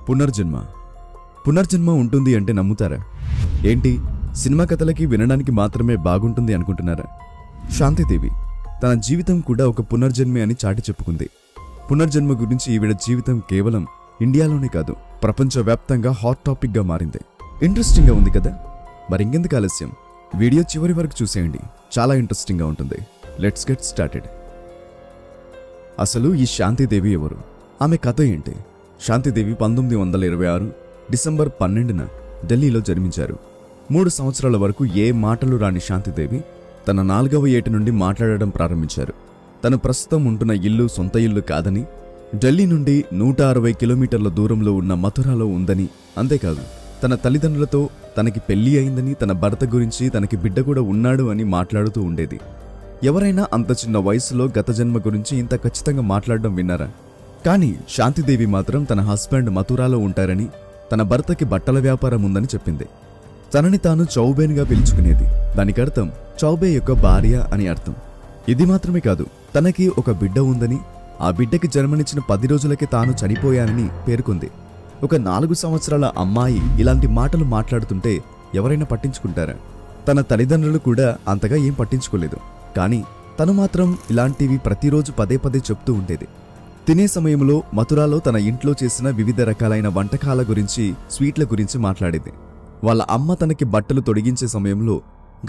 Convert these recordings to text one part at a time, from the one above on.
పునర్జన్మ పునర్జన్మ ఉంటుంది అంటే నమ్ముతారా? ఏంటి సినిమా కథలకి వినడానికి మాత్రమే బాగుంటుంది అనుకుంటున్నారా? శాంతిదేవి తన జీవితం కూడా ఒక పునర్జన్మే అని చాటి చెప్పుకుంది. పునర్జన్మ గురించి ఈవిడ జీవితం కేవలం ఇండియాలోనే కాదు, ప్రపంచవ్యాప్తంగా హాట్ టాపిక్గా మారింది. ఇంట్రెస్టింగ్గా ఉంది కదా? మరింకెందుకు ఆలస్యం, వీడియో చివరి వరకు చూసేయండి, చాలా ఇంట్రెస్టింగ్గా ఉంటుంది. Let's get started. అసలు ఈ శాంతిదేవి ఎవరు? ఆమె కథ ఏంటి? శాంతిదేవి 1926 డిసెంబర్ 12న ఢిల్లీలో జన్మించారు. 3 సంవత్సరాల వరకు ఏ మాటలు రాని శాంతిదేవి తన 4వ ఏట నుండి మాట్లాడడం ప్రారంభించారు. తను ప్రస్తుతం ఉంటున్న ఇల్లు సొంత ఇల్లు కాదని, ఢిల్లీ నుండి 160 కిలోమీటర్ల దూరంలో ఉన్న మథురాలో ఉందని, అంతేకాదు తన తల్లిదండ్రులతో తనకి పెళ్లి అయిందని, తన భర్త గురించి తనకి బిడ్డ కూడా ఉన్నాడు అని మాట్లాడుతూ ఉండేది. ఎవరైనా అంత చిన్న వయసులో గత జన్మ గురించి ఇంత ఖచ్చితంగా మాట్లాడడం విన్నారా? కానీ శాంతిదేవి మాత్రం తన హస్బెండ్ మథురాలో ఉంటారని, తన భర్తకి బట్టల వ్యాపారం ఉందని చెప్పింది. తనని తాను చౌబేన్గా పిలుచుకునేది. దానికర్థం చౌబే యొక్క భార్య అని అర్థం. ఇది మాత్రమే కాదు, తనకి ఒక బిడ్డ ఉందని, ఆ బిడ్డకి జన్మనిచ్చిన 10 రోజులకే తాను చనిపోయానని పేర్కొంది. ఒక 4 సంవత్సరాల అమ్మాయి ఇలాంటి మాటలు మాట్లాడుతుంటే ఎవరైనా పట్టించుకుంటారా? తన తల్లిదండ్రులు కూడా అంతగా ఏం పట్టించుకోలేదు. కానీ తను మాత్రం ఇలాంటివి ప్రతిరోజు పదే పదే చెప్తూ ఉండేది. తినే సమయంలో మథురాలో తన ఇంట్లో చేసిన వివిధ రకాలైన వంటకాల గురించి, స్వీట్ల గురించి మాట్లాడేది. వాళ్ళ అమ్మ తనకి బట్టలు తొడిగించే సమయంలో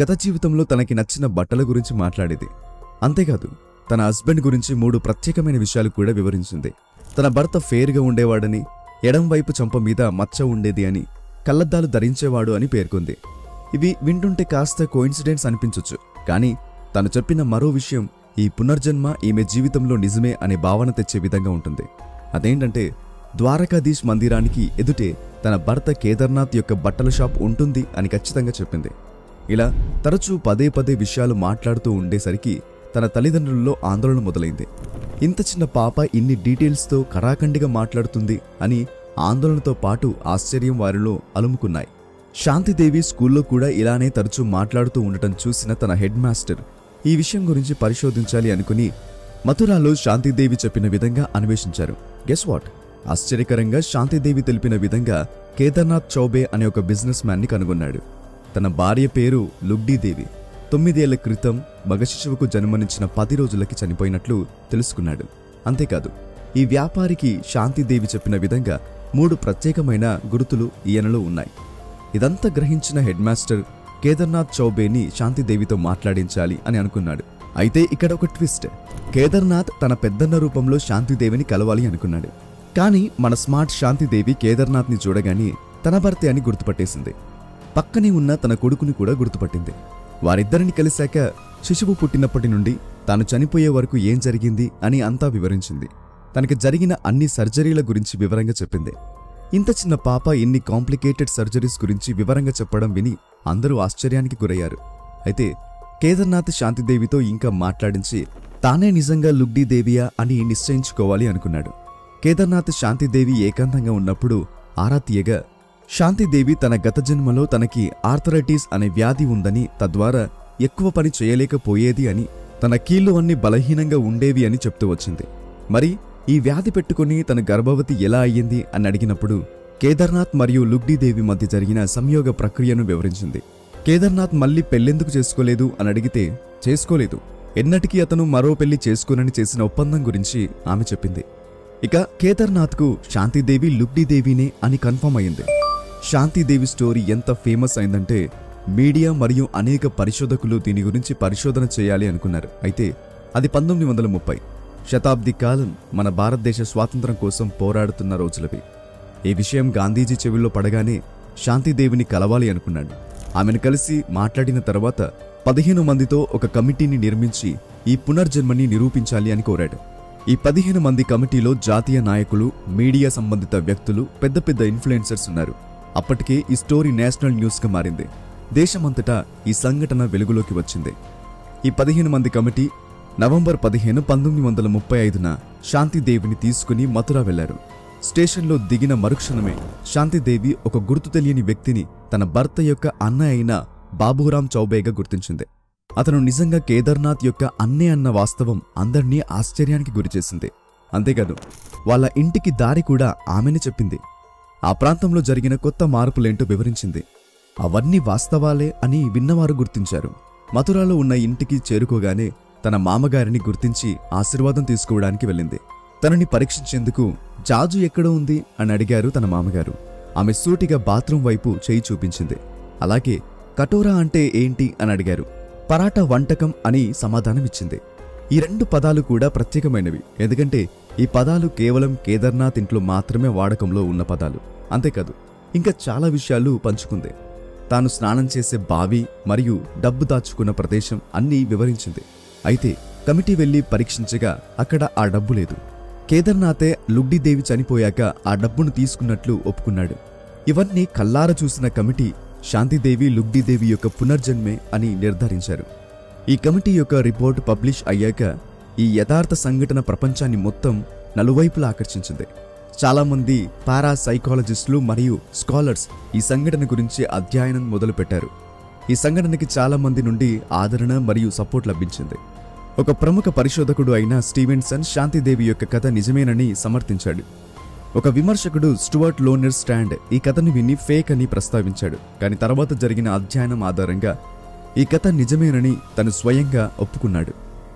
గత జీవితంలో తనకి నచ్చిన బట్టల గురించి మాట్లాడేది. అంతేకాదు తన హస్బెండ్ గురించి 3 ప్రత్యేకమైన విషయాలు కూడా వివరించింది. తన భర్త ఫేర్గా ఉండేవాడని, ఎడం వైపు చంప మీద మచ్చ ఉండేది అని, కళ్లద్దాలు ధరించేవాడు అని పేర్కొంది. ఇవి వింటుంటే కాస్త కోయిన్సిడెన్స్ అనిపించొచ్చు, కానీ తను చెప్పిన మరో విషయం ఈ పునర్జన్మ ఈమె జీవితంలో నిజమే అనే భావన తెచ్చే విధంగా ఉంటుంది. అదేంటంటే ద్వారకాధీశ్ మందిరానికి ఎదుటే తన భర్త కేదార్నాథ్ యొక్క బట్టల షాప్ ఉంటుంది అని ఖచ్చితంగా చెప్పింది. ఇలా తరచూ పదే పదే విషయాలు మాట్లాడుతూ ఉండేసరికి తన తల్లిదండ్రుల్లో ఆందోళన మొదలైంది. ఇంత చిన్న పాప ఇన్ని డీటెయిల్స్తో కరాఖండిగా మాట్లాడుతుంది అని ఆందోళనతో పాటు ఆశ్చర్యం వారిలో అలుముకున్నాయి. శాంతిదేవి స్కూల్లో కూడా ఇలానే తరచూ మాట్లాడుతూ ఉండటం చూసిన తన హెడ్ మాస్టర్ ఈ విషయం గురించి పరిశోధించాలి అనుకుని మథురాలో శాంతిదేవి చెప్పిన విధంగా అన్వేషించారు. Guess what? ఆశ్చర్యకరంగా శాంతిదేవి తెలిపిన విధంగా కేదార్నాథ్ చౌబే అనే ఒక బిజినెస్ మ్యాన్ని కనుగొన్నాడు. తన భార్య పేరు లుగ్డీదేవి 9 ఏళ్ల క్రితం మగ శిశువుకు జన్మనిచ్చిన 10 రోజులకి చనిపోయినట్లు తెలుసుకున్నాడు. అంతేకాదు ఈ వ్యాపారికి శాంతిదేవి చెప్పిన విధంగా 3 ప్రత్యేకమైన గుర్తులు ఈయనలో ఉన్నాయి. ఇదంతా గ్రహించిన హెడ్ మాస్టర్ కేదార్నాథ్ చౌబేని శాంతిదేవితో మాట్లాడించాలి అని అనుకున్నాడు. అయితే ఇక్కడ ఒక ట్విస్ట్. కేదార్నాథ్ తన పెద్దన్న రూపంలో శాంతిదేవిని కలవాలి అనుకున్నాడు. కానీ మన స్మార్ట్ శాంతిదేవి కేదార్నాథ్ని చూడగానే తన భర్తే అని గుర్తుపట్టేసింది. పక్కనే ఉన్న తన కొడుకుని కూడా గుర్తుపట్టింది. వారిద్దరిని కలిశాక శిశువు పుట్టినప్పటి నుండి తాను చనిపోయే వరకు ఏం జరిగింది అని అంతా వివరించింది. తనకి జరిగిన అన్ని సర్జరీల గురించి వివరంగా చెప్పింది. ఇంత చిన్న పాప ఎన్ని కాంప్లికేటెడ్ సర్జరీస్ గురించి వివరంగా చెప్పడం విని అందరూ ఆశ్చర్యానికి గురయ్యారు. అయితే కేదార్నాథ్ శాంతిదేవితో ఇంకా మాట్లాడించి తానే నిజంగా లుగ్డీదేవియా అని నిశ్చయించుకోవాలి అనుకున్నాడు. కేదార్నాథ్ శాంతిదేవి ఏకాంతంగా ఉన్నప్పుడు ఆరా తీయగా శాంతిదేవి తన గత జన్మలో తనకి ఆర్థరైటిస్ అనే వ్యాధి ఉందని, తద్వారా ఎక్కువ పని చేయలేకపోయేది అని, తన కీళ్లు అన్ని బలహీనంగా ఉండేవి అని చెప్తూ వచ్చింది. మరి ఈ వ్యాధి పెట్టుకుని తన గర్భవతి ఎలా అయ్యింది అని అడిగినప్పుడు కేదార్నాథ్ మరియు లుగ్డీదేవి మధ్య జరిగిన సంయోగ ప్రక్రియను వివరించింది. కేదార్నాథ్ మళ్లీ పెళ్లెందుకు చేసుకోలేదు అని అడిగితే చేసుకోలేదు, ఎన్నటికీ అతను మరో పెళ్లి చేసుకోనని చేసిన ఒప్పందం గురించి ఆమె చెప్పింది. ఇక కేదార్నాథ్కు శాంతిదేవి లుగ్డీదేవినే అని కన్ఫర్మ్ అయింది. శాంతిదేవి స్టోరీ ఎంత ఫేమస్ అయిందంటే మీడియా మరియు అనేక పరిశోధకులు దీని గురించి పరిశోధన చేయాలి అనుకున్నారు. అయితే అది 1930 శతాబ్ది కాలం మన భారతదేశ స్వాతంత్రం కోసం పోరాడుతున్న రోజులవి. ఈ విషయం గాంధీజీ చెవిలో పడగానే శాంతిదేవిని కలవాలి అనుకున్నాడు. ఆమెను కలిసి మాట్లాడిన తర్వాత 15 మందితో ఒక కమిటీని నిర్మించి ఈ పునర్జన్మని నిరూపించాలి అని కోరాడు. ఈ 15 మంది కమిటీలో జాతీయ నాయకులు, మీడియా సంబంధిత వ్యక్తులు, పెద్ద పెద్ద ఇన్ఫ్లుయెన్సర్స్ ఉన్నారు. అప్పటికే ఈ స్టోరీ నేషనల్ న్యూస్గా మారింది. దేశమంతటా ఈ సంఘటన వెలుగులోకి వచ్చింది. ఈ 15 మంది కమిటీ నవంబర్ 15, 1935న శాంతిదేవిని తీసుకుని మథుర వెళ్లారు. స్టేషన్లో దిగిన మరుక్షణమే శాంతిదేవి ఒక గుర్తు తెలియని వ్యక్తిని తన భర్త యొక్క అన్న అయిన బాబూరాం చౌబేగా గుర్తించింది. అతను నిజంగా కేదార్నాథ్ యొక్క అన్నే అన్న వాస్తవం అందర్నీ ఆశ్చర్యానికి గురిచేసింది. అంతేకాదు వాళ్ళ ఇంటికి దారి కూడా ఆమెనే చెప్పింది. ఆ ప్రాంతంలో జరిగిన కొత్త మార్పులేంటో వివరించింది. అవన్నీ వాస్తవాలే అని విన్నవారు గుర్తించారు. మథురాలో ఉన్న ఇంటికి చేరుకోగానే తన మామగారిని గుర్తించి ఆశీర్వాదం తీసుకోవడానికి వెళ్ళింది. తనని పరీక్షించేందుకు జాజు ఎక్కడ ఉంది అని అడిగారు తన మామగారు. ఆమె సూటిగా బాత్రూం వైపు చేయి చూపించింది. అలాగే కటోరా అంటే ఏంటి అని అడిగారు. పరాటా వంటకం అని సమాధానమిచ్చింది. ఈ 2 పదాలు కూడా ప్రత్యేకమైనవి. ఎందుకంటే ఈ పదాలు కేవలం కేదార్నాథ్ ఇంట్లో మాత్రమే వాడకంలో ఉన్న పదాలు. అంతేకాదు ఇంకా చాలా విషయాలు పంచుకుంది. తాను స్నానం చేసే బావి మరియు డబ్బు దాచుకున్న ప్రదేశం అన్నీ వివరించింది. అయితే కమిటీ వెళ్లి పరీక్షించగా అక్కడ ఆ డబ్బు లేదు. కేదార్నాథే లుగ్డీదేవి చనిపోయాక ఆ డబ్బును తీసుకున్నట్లు ఒప్పుకున్నాడు. ఇవన్నీ కల్లార చూసిన కమిటీ శాంతిదేవి లుగ్డీదేవి యొక్క పునర్జన్మే అని నిర్ధారించారు. ఈ కమిటీ యొక్క రిపోర్ట్ పబ్లిష్ అయ్యాక ఈ యథార్థ సంఘటన ప్రపంచాన్ని మొత్తం నలువైపులా ఆకర్షించింది. చాలామంది పారాసైకాలజిస్టులు మరియు స్కాలర్స్ ఈ సంఘటన గురించి అధ్యయనం మొదలుపెట్టారు. ఈ సంఘటనకి చాలా మంది నుండి ఆదరణ మరియు సపోర్ట్ లభించింది. ఒక ప్రముఖ పరిశోధకుడు అయిన స్టీవెన్సన్ శాంతిదేవి యొక్క కథ నిజమేనని సమర్థించాడు. ఒక విమర్శకుడు స్టూవర్ట్ లోనర్ స్టాండ్ ఈ కథను విని ఫేక్ అని ప్రస్తావించాడు. కానీ తర్వాత జరిగిన అధ్యయనం ఆధారంగా ఈ కథ నిజమేనని తను స్వయంగా ఒప్పుకున్నాడు.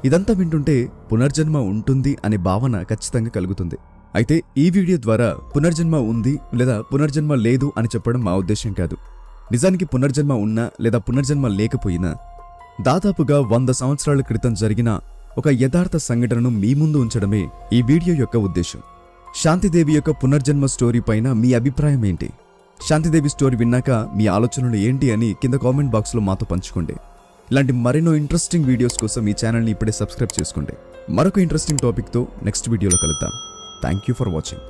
ఇదంతా వింటుంటే పునర్జన్మ ఉంటుంది అనే భావన ఖచ్చితంగా కలుగుతుంది. అయితే ఈ వీడియో ద్వారా పునర్జన్మ ఉంది లేదా పునర్జన్మ లేదు అని చెప్పడం మా ఉద్దేశం కాదు. నిజానికి పునర్జన్మ ఉన్నా లేదా పునర్జన్మ లేకపోయినా దాదాపుగా 100 సంవత్సరాల క్రితం జరిగిన ఒక యథార్థ సంఘటనను మీ ముందు ఉంచడమే ఈ వీడియో యొక్క ఉద్దేశం. శాంతిదేవి యొక్క పునర్జన్మ స్టోరీ పైన మీ అభిప్రాయం ఏంటి? శాంతిదేవి స్టోరీ విన్నాక మీ ఆలోచనలు ఏంటి అని కింద కామెంట్ బాక్స్లో మాతో పంచుకోండి. ఇలాంటి మరెన్నో ఇంట్రెస్టింగ్ వీడియోస్ కోసం ఈ ఛానల్ని ఇప్పుడే సబ్స్క్రైబ్ చేసుకోండి. మరొక ఇంట్రెస్టింగ్ టాపిక్తో నెక్స్ట్ వీడియోలో కలుద్దాం. Thank you for watching.